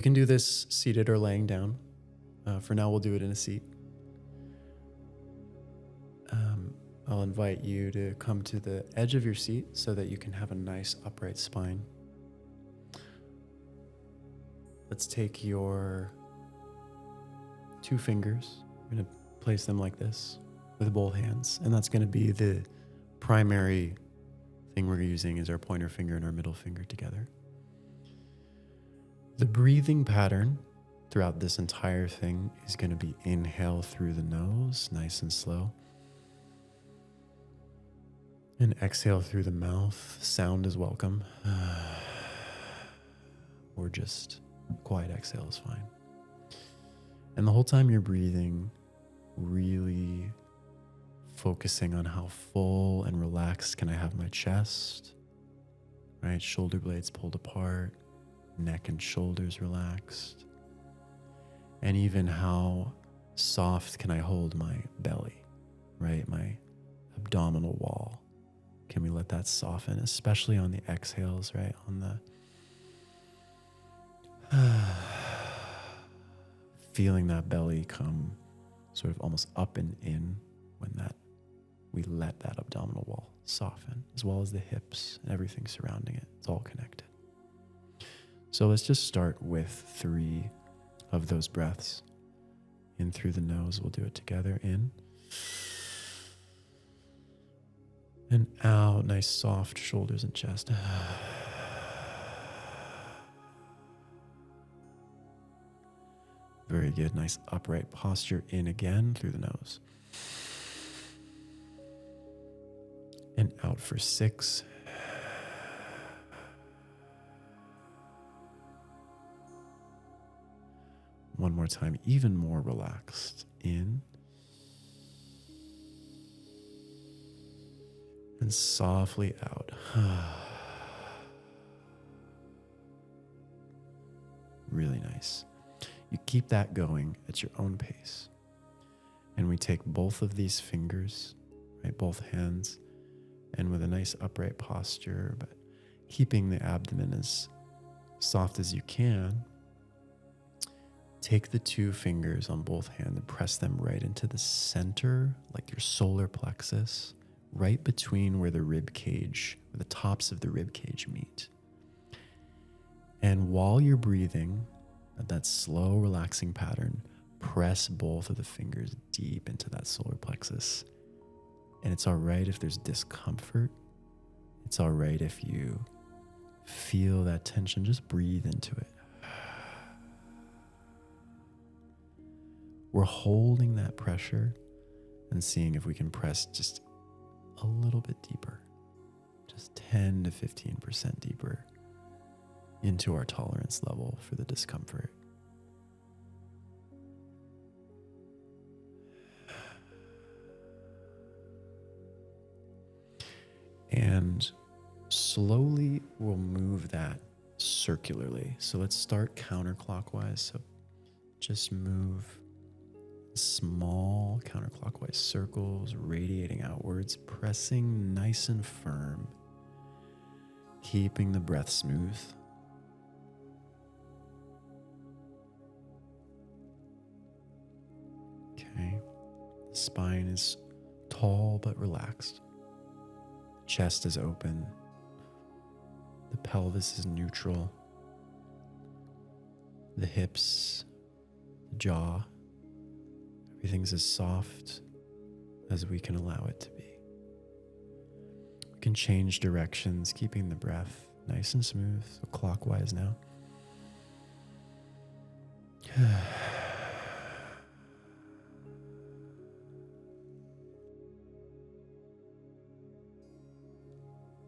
You can do this seated or laying down. For now, we'll do it in a seat. I'll invite you to come to the edge of your seat so that you can have a nice upright spine. Let's take your 2 fingers. We're going to place them like this with both hands. And that's going to be the primary thing we're using is our pointer finger and our middle finger together. The breathing pattern throughout this entire thing is going to be inhale through the nose, nice and slow. And exhale through the mouth. Sound is welcome. Or just quiet exhale is fine. And the whole time you're breathing, really focusing on how full and relaxed can I have my chest, right? Shoulder blades pulled apart, neck and shoulders relaxed. And even how soft can I hold my belly, right? My abdominal wall. Can we let that soften, especially on the exhales, right? On the feeling that belly come sort of almost up and in when we let that abdominal wall soften, as well as the hips and everything surrounding it. It's all connected. So let's just start with 3 of those breaths. In through the nose, we'll do it together. In. And out, nice soft shoulders and chest. Very good, nice upright posture. In again through the nose. And out for 6. One more time, even more relaxed. In. And softly out. Really nice. You keep that going at your own pace. And we take both of these fingers, right, both hands, and with a nice upright posture, but keeping the abdomen as soft as you can, take the 2 fingers on both hands and press them right into the center, like your solar plexus, right between where the rib cage, where the tops of the rib cage meet. And while you're breathing, at that slow, relaxing pattern, press both of the fingers deep into that solar plexus. And it's all right if there's discomfort. It's all right if you feel that tension. Just breathe into it. We're holding that pressure and seeing if we can press just a little bit deeper, just 10 to 15% deeper into our tolerance level for the discomfort. And slowly we'll move that circularly. So let's start counterclockwise. So just move small counterclockwise circles, radiating outwards, pressing nice and firm, keeping the breath smooth. Okay. The spine is tall but relaxed. Chest is open. The pelvis is neutral. The hips, the jaw, everything's as soft as we can allow it to be. We can change directions, keeping the breath nice and smooth. So clockwise now.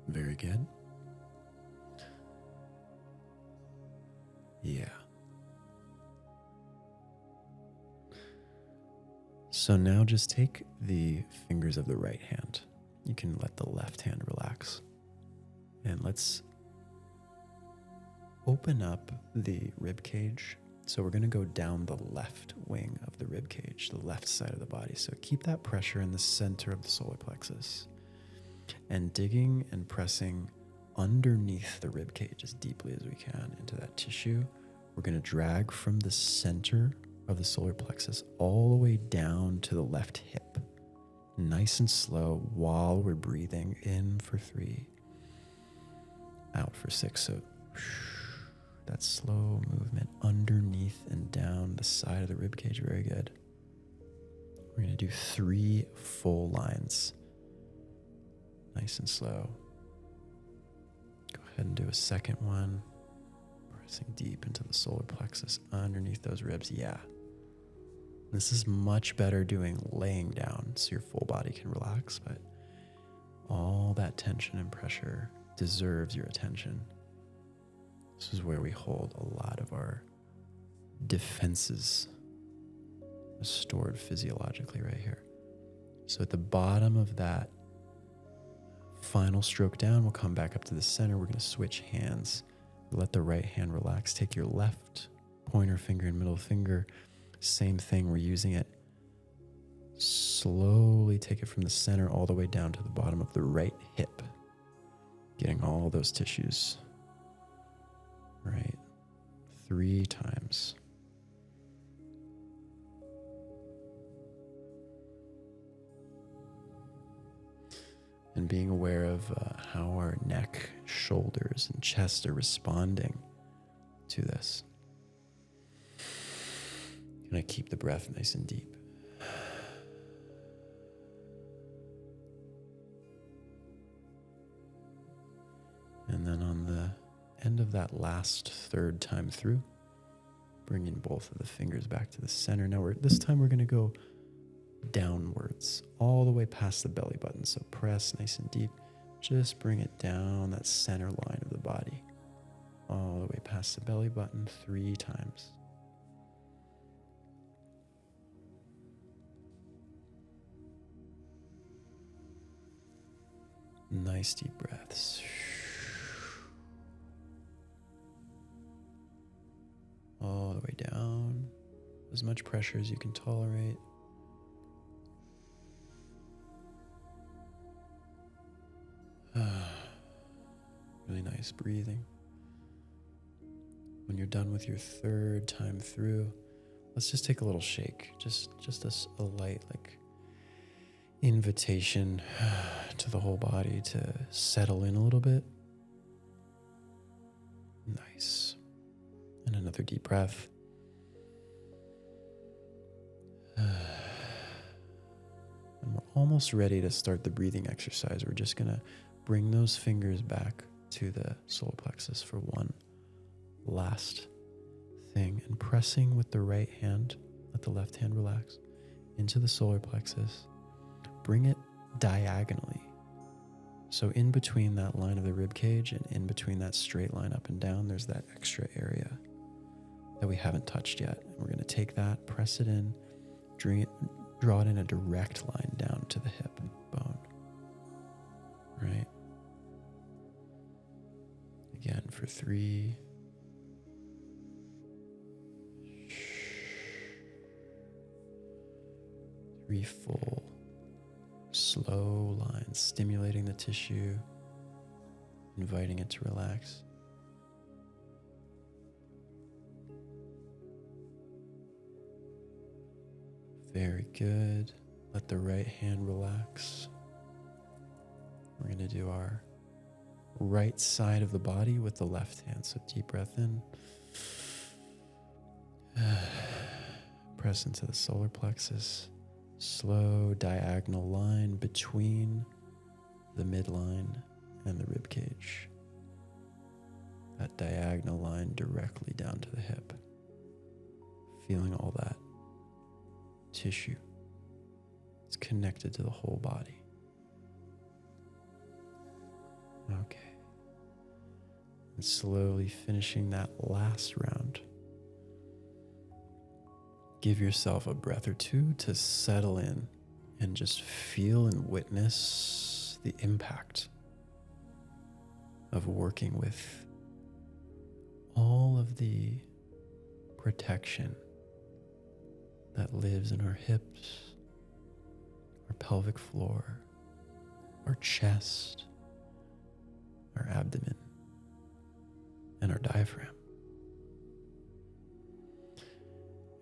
Very good. Yeah. So now just take the fingers of the right hand. You can let the left hand relax. And let's open up the rib cage. So we're going to go down the left wing of the rib cage, the left side of the body. So keep that pressure in the center of the solar plexus. And digging and pressing underneath the rib cage as deeply as we can into that tissue. We're going to drag from the center of the solar plexus all the way down to the left hip. Nice and slow while we're breathing in for 3, out for 6. So that slow movement underneath and down the side of the rib cage. Very good. We're going to do 3 full lines. Nice and slow. Go ahead and do a second one. Pressing deep into the solar plexus underneath those ribs. Yeah. This is much better doing laying down so your full body can relax, but all that tension and pressure deserves your attention. This is where we hold a lot of our defenses stored physiologically right here. So at the bottom of that final stroke down, we'll come back up to the center. We're going to switch hands. Let the right hand relax. Take your left pointer finger and middle finger. Same thing. We're using it. Slowly take it from the center all the way down to the bottom of the right hip. Getting all those tissues. Right. 3 times. And being aware of how our neck, shoulders, and chest are responding to this. Gonna keep the breath nice and deep. And then on the end of that last 3rd time through, bring in both of the fingers back to the center. Now this time we're gonna go downwards all the way past the belly button. So press nice and deep. Just bring it down that center line of the body. All the way past the belly button 3 times. Nice deep breaths. All the way down. As much pressure as you can tolerate. Really nice breathing. When you're done with your 3rd time through, let's just take a little shake. Just a light invitation to the whole body to settle in a little bit. Nice. And another deep breath. And we're almost ready to start the breathing exercise. We're just going to bring those fingers back to the solar plexus for one last thing. And pressing with the right hand, let the left hand relax, into the solar plexus. Bring it diagonally. So in between that line of the rib cage and in between that straight line up and down, there's that extra area that we haven't touched yet. We're going to take that, press it in, draw it in a direct line down to the hip bone. Right? Again for 3. 3 full, slow lines, stimulating the tissue, inviting it to relax. Very good. Let the right hand relax. We're going to do our right side of the body with the left hand. So deep breath in. Press into the solar plexus. Slow diagonal line between the midline and the rib cage. That diagonal line directly down to the hip. Feeling all that tissue. It's connected to the whole body. Okay. And slowly finishing that last round. Give yourself a breath or two to settle in and just feel and witness the impact of working with all of the protection that lives in our hips, our pelvic floor, our chest, our abdomen, and our diaphragm.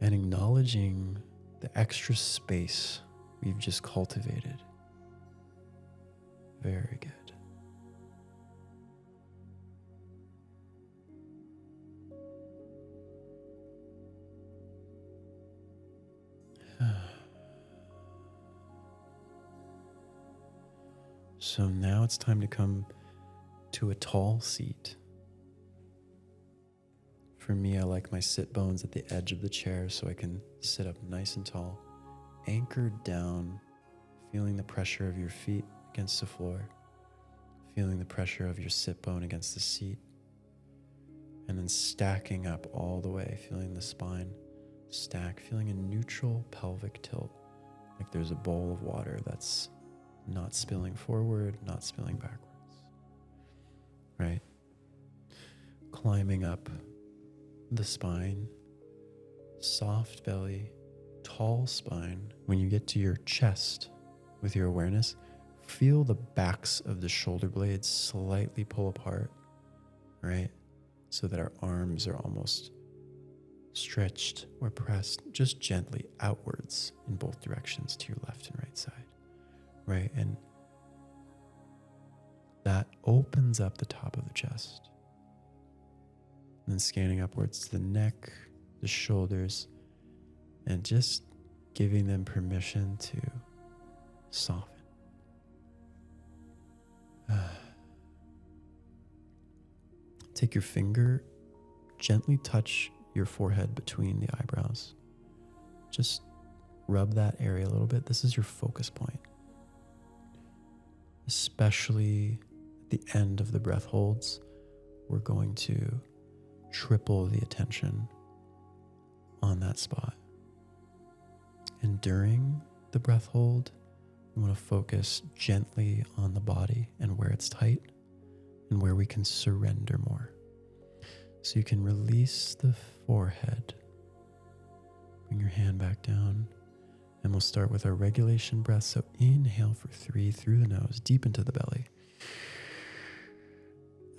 and acknowledging the extra space we've just cultivated. Very good. So now it's time to come to a tall seat. For me, I like my sit bones at the edge of the chair so I can sit up nice and tall, anchored down, feeling the pressure of your feet against the floor, feeling the pressure of your sit bone against the seat, and then stacking up all the way, feeling the spine stack, feeling a neutral pelvic tilt, like there's a bowl of water that's not spilling forward, not spilling backwards, right? Climbing up the spine, soft belly, tall spine. When you get to your chest with your awareness, feel the backs of the shoulder blades slightly pull apart, right? So that our arms are almost stretched or pressed just gently outwards in both directions to your left and right side, right? And that opens up the top of the chest. And then scanning upwards to the neck, the shoulders, and just giving them permission to soften. Take your finger, gently touch your forehead between the eyebrows. Just rub that area a little bit. This is your focus point. Especially at the end of the breath holds, we're going to triple the attention on that spot. And during the breath hold, you want to focus gently on the body and where it's tight and where we can surrender more. So you can release the forehead, bring your hand back down, and we'll start with our regulation breath. So inhale for 3 through the nose, deep into the belly.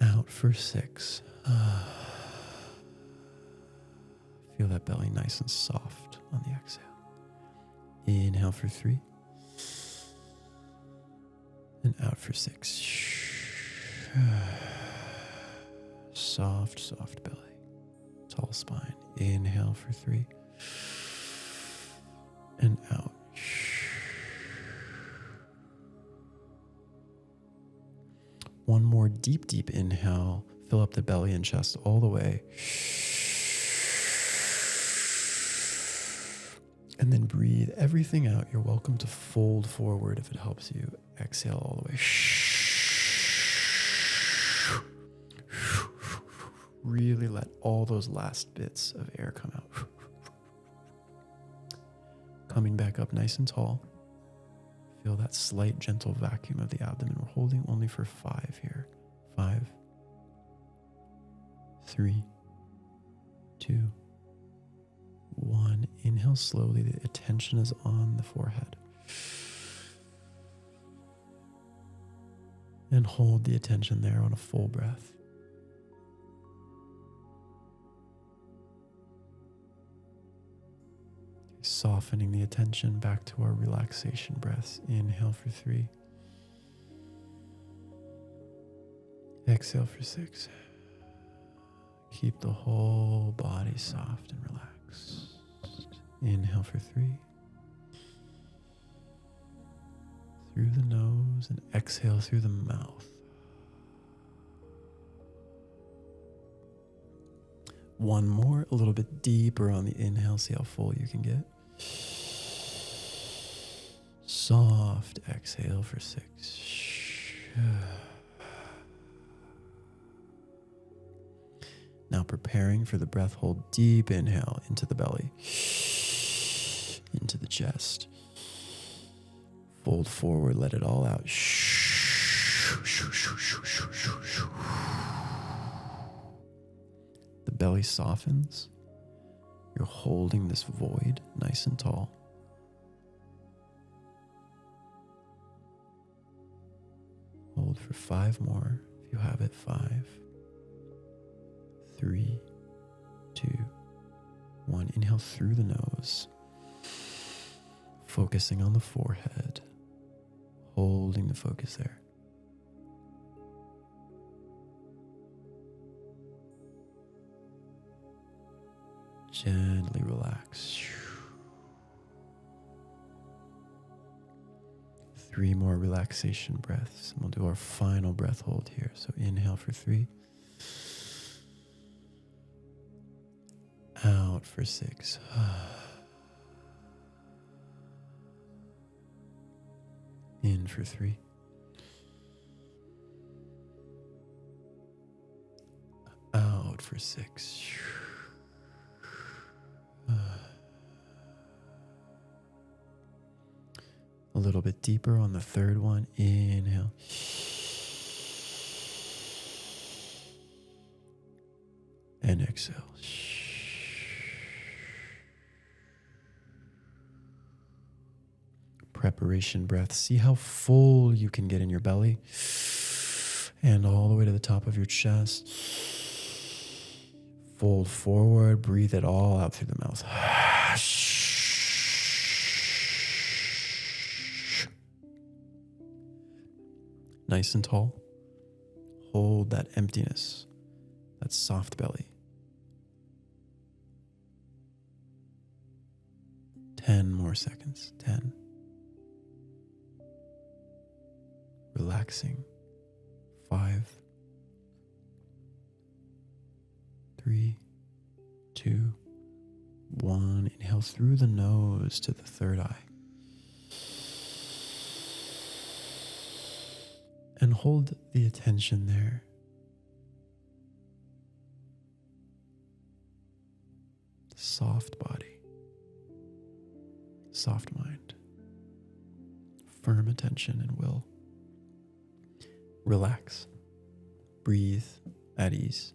Out for 6. Feel that belly nice and soft on the exhale. Inhale for 3. And out for 6. Soft, soft belly. Tall spine. Inhale for 3. And out. One more deep, deep inhale. Fill up the belly and chest all the way. And then breathe everything out. You're welcome to fold forward if it helps you. Exhale all the way. Really let all those last bits of air come out. Coming back up nice and tall. Feel that slight gentle vacuum of the abdomen. We're holding only for 5 here. 5, 3, 2, 1. Inhale slowly. The attention is on the forehead. And hold the attention there on a full breath. Softening the attention back to our relaxation breaths. Inhale for 3. Exhale for 6. Keep the whole body soft and relaxed. Inhale for 3. Through the nose and exhale through the mouth. One more, a little bit deeper on the inhale. See how full you can get. Soft exhale for 6. Now preparing for the breath hold. Deep inhale into the belly, into the chest. Fold forward, let it all out. The belly softens. You're holding this void nice and tall. Hold for 5 more if you have it. 5, 3, 2, 1. Inhale through the nose, focusing on the forehead, holding the focus there. Gently relax. 3 more relaxation breaths. And we'll do our final breath hold here. So inhale for 3. Out for 6. In for 3. Out for 6. A little bit deeper on the third one. Inhale. And exhale. Preparation breath. See how full you can get in your belly and all the way to the top of your chest. Fold forward. Breathe it all out through the mouth. Nice and tall. Hold that emptiness, that soft belly. 10 more seconds. 10. Relaxing. 5, 3, 2, 1. Inhale through the nose to the third eye. And hold the attention there. Soft body, soft mind, firm attention and will. Relax. Breathe at ease.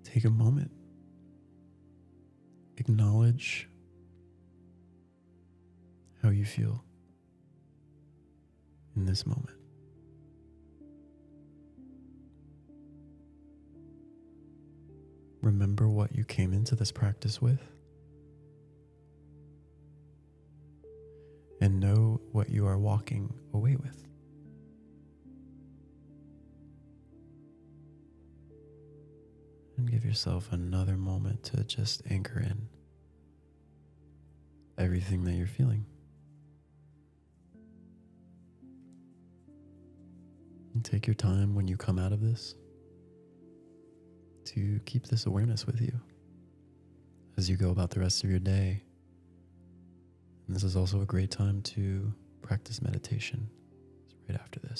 Take a moment. Acknowledge how you feel in this moment. Remember what you came into this practice with, and know what you are walking away with. And give yourself another moment to just anchor in everything that you're feeling. And take your time when you come out of this to keep this awareness with you as you go about the rest of your day. And this is also a great time to practice meditation right after this.